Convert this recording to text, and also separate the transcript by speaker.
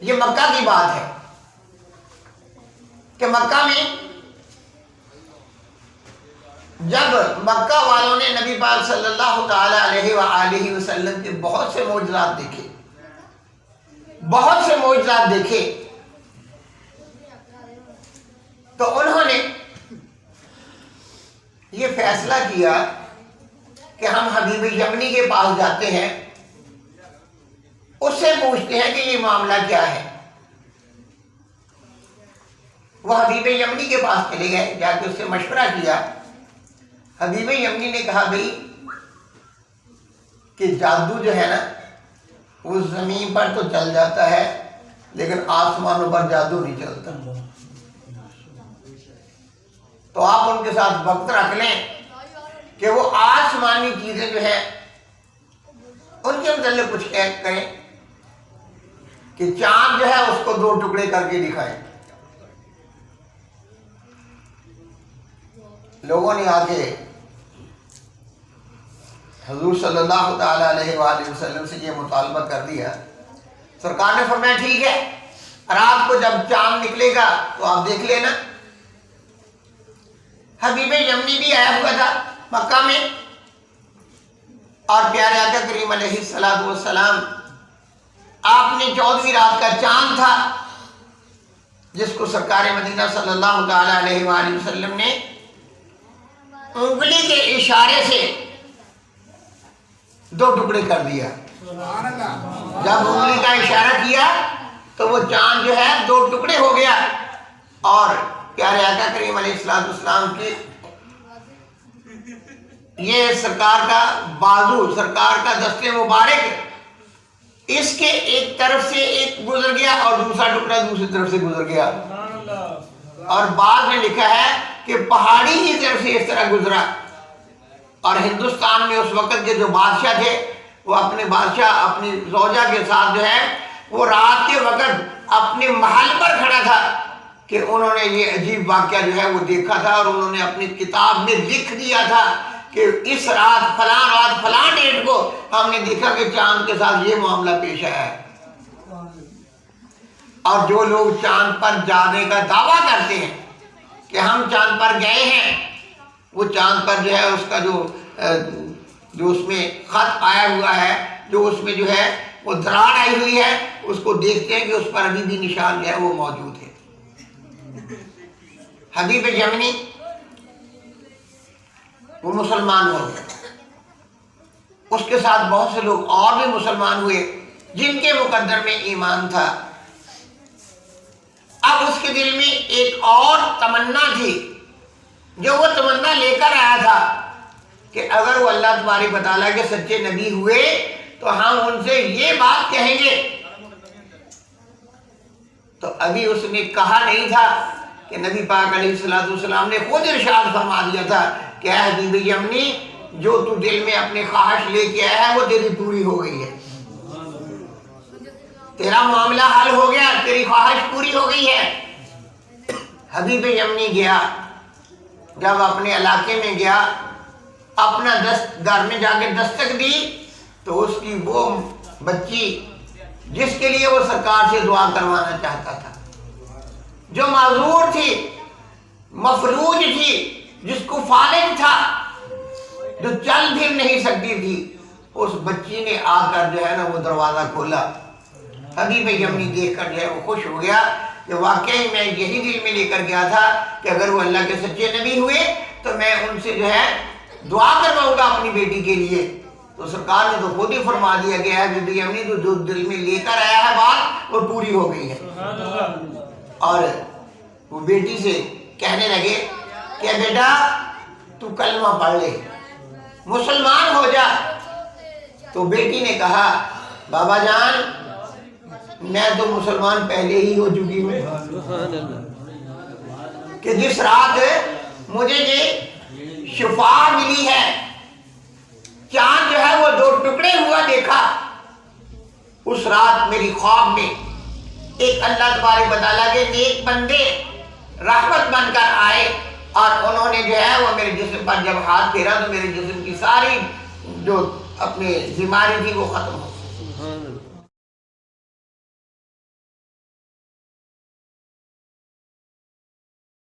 Speaker 1: یہ مکہ کی بات ہے کہ مکہ میں جب مکہ والوں نے نبی پاک صلی اللہ تعالی علیہ وآلہ وسلم کے بہت سے معجزات دیکھے، بہت سے معجزات دیکھے، تو انہوں نے یہ فیصلہ کیا کہ ہم حبیب یمنی کے پاس جاتے ہیں، اس سے پوچھتے ہیں کہ یہ معاملہ کیا ہے۔ وہ حبیب یمنی کے پاس چلے گئے، جا کے اس سے مشورہ کیا۔ حبیب یمنی نے کہا بھئی کہ جادو جو ہے نا وہ زمین پر تو چل جاتا ہے لیکن آسمانوں پر جادو نہیں چلتا، تو آپ ان کے ساتھ وقت رکھ لیں کہ وہ آسمانی چیزیں جو ہیں ان کے متعلق کچھ کریں کہ چاند جو ہے اس کو 2 ٹکڑے کر کے دکھائیں۔ لوگوں نے آ کے حضور صلی اللہ تعالی علیہ وآلہ وسلم سے یہ مطالبہ کر دیا۔ سرکار نے فرمایا ٹھیک ہے، رات کو جب چاند نکلے گا تو آپ دیکھ لینا۔ حبیب یمنی بھی آیا ہوا تھا مکہ میں، اور پیارے آقا کریم علیہ السلام آپ نے 14ویں رات کا چاند تھا جس کو سرکار مدینہ صلی اللہ تعالی علیہ وآلہ وسلم نے انگلی کے اشارے سے 2 ٹکڑے کر دیا۔ جب انگلی کا اشارہ کیا تو وہ چاند جو ہے 2 ٹکڑے ہو گیا، اور پیارے آقا کریم علیہ السلام کی یہ سرکار کا بازو، سرکار کا دست مبارک اس کے ایک طرف سے ایک گزر گیا اور دوسرا ٹکڑا دوسری طرف سے گزر گیا، اور بعد میں لکھا ہے کہ پہاڑی کی طرف سے اس طرح گزرا۔ اور ہندوستان میں اس وقت کے جو بادشاہ تھے وہ اپنے بادشاہ اپنی زوجہ کے ساتھ جو ہے وہ رات کے وقت اپنے محل پر کھڑا تھا کہ انہوں نے یہ عجیب واقعہ جو ہے وہ دیکھا تھا، اور انہوں نے اپنی کتاب میں لکھ دیا تھا کہ اس رات فلاں ڈیٹ کو ہم نے دیکھا کہ چاند کے ساتھ یہ معاملہ پیش آیا ہے۔ اور جو لوگ چاند پر جانے کا دعویٰ کرتے ہیں کہ ہم چاند پر گئے ہیں، وہ چاند پر جو ہے اس کا جو اس میں خط آیا ہوا ہے، جو اس میں جو ہے وہ دراڑ آئی ہوئی ہے، اس کو دیکھتے ہیں کہ اس پر ابھی بھی نشان جو ہے وہ موجود ہے۔ حبیب یمنی وہ مسلمان ہو گئے، اس کے ساتھ بہت سے لوگ اور بھی مسلمان ہوئے جن کے مقدر میں ایمان تھا۔ اب اس کے دل میں ایک اور تمنا تھی جو وہ تمنا لے کر آیا تھا کہ اگر وہ اللہ تبارک و تعالیٰ کے سچے نبی ہوئے تو ہم ان سے یہ بات کہیں گے۔ تو ابھی اس نے کہا نہیں تھا کہ نبی پاک علیہ السلام نے خود ارشاد فرما دیا تھا کہ اے حبیب یمنی، جو تو دل میں اپنی خواہش لے کے آیا ہے وہ تیری پوری ہو گئی ہے، تیرا معاملہ حل ہو گیا، تیری خواہش پوری ہو گئی ہے۔ حبیب یمنی گیا، جب اپنے علاقے میں گیا، اپنا گھر میں جا کے دستک دی تو اس کی وہ بچی جس کے لیے وہ سرکار سے دعا کروانا چاہتا تھا، جو معذور تھی، مفلوج تھی، جس کو فالج تھا، جو چل پھر نہیں سکتی تھی، اس بچی نے آ کر جو ہے نا وہ دروازہ کھولا۔ حبیب یمنی دیکھ کر جو ہے وہ خوش ہو گیا کہ واقعی میں یہی دل میں لے کر گیا تھا کہ اگر وہ اللہ کے سچے نبی ہوئے تو میں ان سے جو ہے دعا کرواؤں گا اپنی بیٹی کے لیے۔ تو سرکار نے تو خود ہی فرما دیا کہ اے حبیب یمنی تو جو دل میں لے کر آیا ہے بات وہ پوری ہو گئی ہے۔ اور وہ بیٹی سے کہنے لگے کہ بیٹا تو کلمہ پڑھ لے، مسلمان ہو جا۔ تو بیٹی نے کہا بابا جان میں تو مسلمان پہلے ہی ہو چکی ہوں، کہ جس رات مجھے یہ شفا ملی ہے، چاند جو ہے وہ 2 ٹکڑے ہوا دیکھا، اس رات میری خواب میں ایک اللہ تبارک و تعالیٰ کے نیک بندے رحمت بن کر آئے، اور انہوں نے جو ہے وہ میرے جسم پر جب ہاتھ پھیرا تو میرے جسم کی ساری جو اپنی بیماری تھی وہ ختم ہو گئی۔